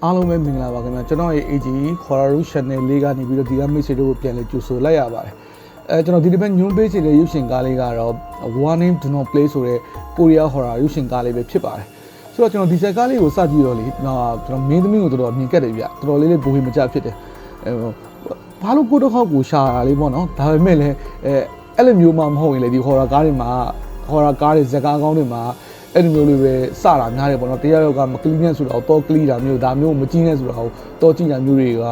အားလုံးပဲမင်္ဂလာပါခင်ဗျာကျွန်တော်ရဲ့ AG Horror Channel လေးကနေပြီးတော့ဒီက message ကိုပြန်လဲကြိုဆိုလိုက်ရပါတယ်ကျွန်တော်ဒီတစ်ပတ်ညွှန်းပေးချင်တဲ့ရုပ်ရှင်ကားလေးကတော့ Warning Do Not Play ဆိုတဲ့ Korea Horror ရုပ်ရှင်ကားလေးပဲဖြစ်ပါတယ်ဆိုတော့ကျွန်တော်ဒီဇက်ကားလေးကိုစကြည့်တော့လေကျွန်တော်မင်းသမီးကိုတော်တော်မြင်ကက်တယ်ဗျတော်တော်လေးဘိုးဟိမကြဖြစ်တယ်ဘာလို့ကိုတစ်ခေါက်ကိုရှာတာလေးပေါ့နော်ဒါပေမဲ့လည်းအဲ့လိုမျိုးမှမဟုတ်ရင်လေဒီ horror ကားတွေမှာ horror ကားတွေဇက်ကားကောင်းတွေမှာအဲ့ဒီမျိုးလေးပဲစတာများတယ်ပေါ့နော်တရားရောက်ကမကလီးနဲ့ဆိုတာကိုတော့ကလီးတာမျိုးဒါမျိုးမကြည့်နဲ့ဆိုတာကိုတော့ကြည့်တာမျိုးတွေက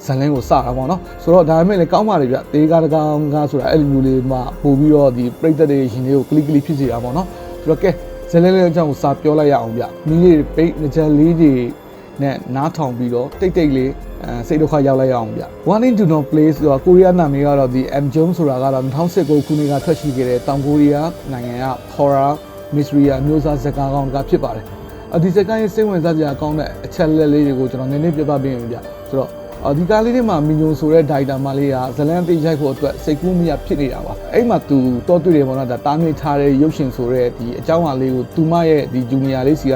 ဇလန်းကိုစတာပေါ့နော်ဆိုတော့ဒါပေမဲ့လည်းကောင်းပါလေဗျတေးကားတကားကားဆိုတာအဲ့ဒီမျိုးလေးမှပို့ပြီးတော့ဒီပြိတ္တတွေရှင်လေးကိုကလီးဖြစ်စေတာပေါ့နော်ဆိုတော့ကဲဇလန်းလေးအကြောင်းကိုစာပြောလိုက်ရအောင်ဗျမိလေးပိတ်ငကြလေးတွေနဲ့နားထောင်ပြီးတော့တိတ်လေးစိတ်ဒုက္ခရောက်လိုက်ရအောင်ဗျ Warning Do Not Play ဆိုတာကိုရီးယားနာမည်ကတော့ဒီ M Jong ဆိုတာကတော့2019ခုနှစ်ကထွက်ရှိခဲ့တဲ့တောင်ကိုရီးယားနိုင်ငံက horror mystery အမျိုးအစားဇာတ်ကားကောင်းတစ်ကားဖြစ်ပါတယ်ဒီဇာတ်ကားရဲ့စိတ်ဝင်စားစရာကောင်းတဲ့အချက်လက်လေးတွေကိုကျွန်တော်နည်းနည်းပြသပေးရင်ဗျဆိုတော့ဒီကားလေးတွေမှာမီညွန်ဆိုတဲ့ဒါရိုက်တာမလေးကဇလန်တေးရိုက်ဖို့အတွက်စိတ်ကူးမရဖြစ်နေတာပါအဲ့မှာသူတော့တွေ့တယ်ပေါ့နော်ဒါတားမြစ်ထားတဲ့ရုပ်ရှင်ဆိုတဲ့ဒီအကြောင်းအရာလေးကိုသူမရဲ့ဒီဂျူနီယာလေးစီက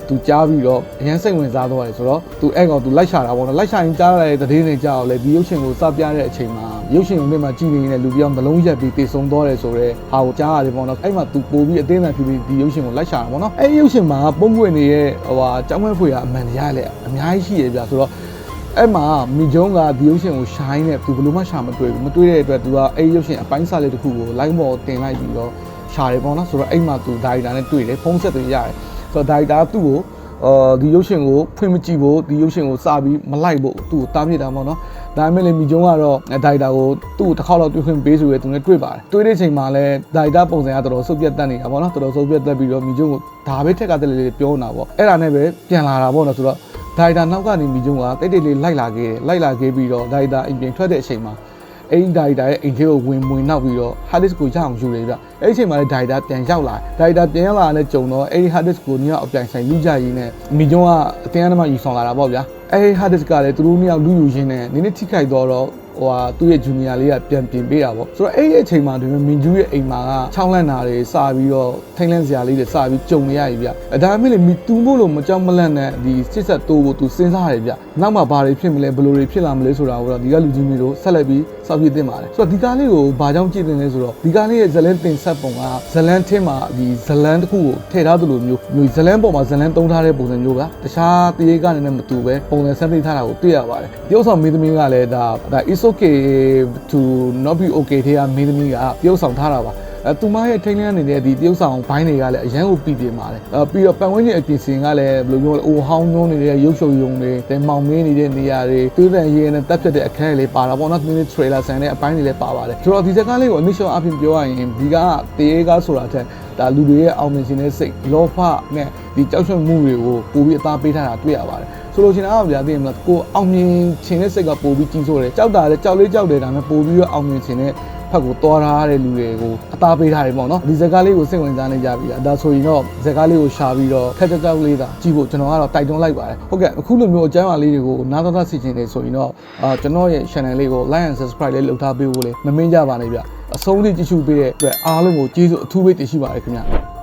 သူကြားပြီးတော့အရင်စိတ်ဝင်စားသွားတယ်ဆိုတော့သူအဲ့ကောင်သူလိုက်ရှာတာပေါ့နော်လိုက်ရှာရင်ကြားရတဲ့သတင်းတွေကြားအောင်လေဒီရုပ်ရှင်ကိုစပြတဲ့အချိန်မှာရုပ်ရှင်ရုံထဲမှာကြည်နေတဲ့လူပြောင်းနှလုံးရက်ပြီးတည်ဆုံသွားတယ်ဆိုတော့ဟာကိုကြားရတယ်ပေါ့နော်အဲ့မှာသူပို့ပြီးအသေးအံဖြစ်ပြီးဒီရုပ်ရှင်ကိုလိုက်ရှာတာပေါ့နော်အဲ့ရုပ်ရှင်မှာပုံပွင့်နေတဲ့ကျောင်းဝဲဖွေကအမှန်တရားလေအများကြီးရှိရပြဆိုတော့အဲ့မှာမီဂျုံကဒီရုပ်ရှင်ကိုရှိုင်းနဲ့သူဘယ်လိုမှရှာမတွေ့ဘူးမတွေ့တဲ့အတွက်သူကအဲ့ရုပ်ရှင်အပိုင်းစားလေးတစ်ခုကို line ပေါ်တင်လိုက်ပြီးတော့ရှာတယ်ပေါ့နော်ဆိုတော့အဲ့မှာသူဒါရိုက်တာနဲ့တွေ့တယ်ဖုန်းဆက်တွေရတယ်ဆိုတော့ဒါရိုက်တာကသူ့ကိုဒီရုပ်ရှင်ကိုဖွင့်မကြည့်ဖို့ဒီရုပ်ရှင်ကိုစပြီးမလိုက်ဖို့သူ့ကိုတားမြစ်တာပေါ့နော်ဒါပေမဲ့လည်းမိကျုံကတော့ဒါရိုက်တာကိုသူ့ကိုတစ်ခေါက်တော့တွေ့ခွင့်ပေးဆိုရဲသူနဲ့တွေ့ပါတယ်တွေ့တဲ့ချိန်မှာလည်းဒါရိုက်တာပုံစံကတော်တော်ဆုပ်ပြတ်တက်နေတာပေါ့နော်တော်တော်ဆုပ်ပြတ်တက်ပြီးတော့မိကျုံကိုဒါပဲထက်ကတည်းလေးပြောနေတာပေါ့အဲ့ဒါနဲ့ပဲပြန်လာတာပေါ့နော်ဆိုတော့ဒါရိုက်တာနောက်ကနေမိကျုံကတိတ်တိတ်လေးလိုက်လာခဲ့ပြီးတော့ဒါရိုက်တာအိမ်ပြင်ထွက်တဲ့အချိန်မှာအဲ့ဒီဒါရိုက်တာရဲ့အိမ်ထဲကိုဝင်နောက်ပြီးတော့ hard disk ကိုရအောင်ယူတယ်ဗျအဲ့ဒီအချိန်မှာလည်းဒါရိုက်တာပြန်ရောက်လာဒါရိုက်တာပြန်ရောက်လာတဲ့ကြုံတော့အဲ့ဒီ hard disk ကိုညောင်အပြိုင်ဆိုင်လူကြရင်းနဲ့မိကျုံကအတင်းအဓမ္မယူဆောင်လာတာပေါ့ဗျာအဲ့ဒီ hard disk ကလည်းသူတို့ညောင်လူယူရင်းနဲ့နည်းနည်းထိခိုက်တော့သူ့ရဲ့ junior လေးကပြန်ပြင်ပေးတာပေါ့ဆိုတော့အဲ့ဒီအချိန်မှာဒီမင်ဂျူးရဲ့အိမ်မှာကချောင်းလန့်တာတွေစပြီးတော့ထိန်လန့်စရာလေးတွေစပြီးကြုံနေရပြီဗျဒါပေမဲ့လေသူမို့လို့မကြောက်မလန့်နဲ့ဒီစစ်ဆက်တိုးဖို့သူစဉ်းစားရတယ်ဗျနောက်မှဘာတွေဖြစ်မလဲဘယ်လိုတွေဖြစ်လာမလဲဆိုတာကိုတော့ဒီကလူကြီးမျိုးတို့ဆက်လက်ပြီးစောင့်ကြည့်သင့်ပါတယ်ဆိုတော့ဒီကားလေးကိုဘာကြောင့်ကြည့်သင့်လဲဆိုတော့ဒီကားလေးရဲ့ဇလန်တင်ဆက်ပုံကဇလန်ထင်းမှာဒီဇလန်တစ်ခုကိုထည့်ထားသလိုမျိုးဇလန်ပေါ်မှာဇလန်တုံးထားတဲ့ပုံစံမျိုးကတခြားတရေကနေနဲ့မတူပဲပုံစံဆက်ပြထားတာကိုတွေ့ရပါတယ်ဒီဥစ္စာမင်းသမီးကလည်းဒါ is okay to not be okay ထဲကမင်းသမီးကပြုတ်ဆောင်ထားတာပါသူမရဲ့ထိန်းလန်းနေတဲ့ဒီတရုပ်ဆောင်ဘိုင်းတွေကလည်းအရန်ကိုပြည်ပါတယ်ပြီးတော့ပတ်ဝန်းကျင်အပြင်စင်ကလည်းဘယ်လိုပြောလဲအိုဟောင်းနှုံးနေတဲ့ရုပ်ရှုပ်ယုံတွေတဲမောင်မင်းနေတဲ့နေရာတွေသွေးတန်ရဲနဲ့တက်ဖြတ်တဲ့အခန်းလေးပါတာပေါ့နော်ဒီနေ့ trailer ဆန်တဲ့အပိုင်းတွေလည်းပါပါတယ်ဆိုတော့ဒီဇက်ကားလေးကို initial အပြင်ပြောရရင်ဒီကတရေကားဆိုတာထက်ဒါလူတွေရဲ့အောင်မြင်ခြင်းနဲ့စိတ်လောဖနဲ့ဒီကြောက်ရွံ့မှုတွေကိုပို့ပြီးအသားပေးထားတာတွေ့ရပါတယ်ဆိုလိုချင်တာကဗျာသိရင်မလားကိုအောင်မြင်ခြင်းနဲ့စိတ်ကပို့ပြီးကြီးစိုးတယ်ကြောက်တာလည်းကြောက်လေးကြောက်တယ်ဒါပေမဲ့ပို့ပြီးတော့အောင်မြင်ခြင်းနဲ့ဖက်ကိုတော်ထားတဲ့လူတွေကိုအသားပေးထားတယ်ပေါ့နော်ဒီဇက်ကားလေးကိုစိတ်ဝင်စားနေကြပြီဒါဆိုရင်တော့ဇက်ကားလေးကိုရှာပြီးတော့ခက်ကြောက်လေးသာကြည့်ဖို့ကျွန်တော်ကတော့တိုက်တွန်းလိုက်ပါတယ်ဟုတ်ကဲ့အခုလိုမျိုးအကျမ်းပါလေးတွေကိုနားသားစီခြင်းနေဆိုရင်တော့ကျွန်တော်ရဲ့ channel လေးကို like and subscribe လေးလုပ်ထားပေးဖို့လေမမင်းကြပါနဲ့ဗျအဆုံးထိကြည့်ရှုပေးတဲ့အတွက်အားလုံးကိုကျေးဇူးအထူးပဲတင်ရှိပါတယ်ခင်ဗျ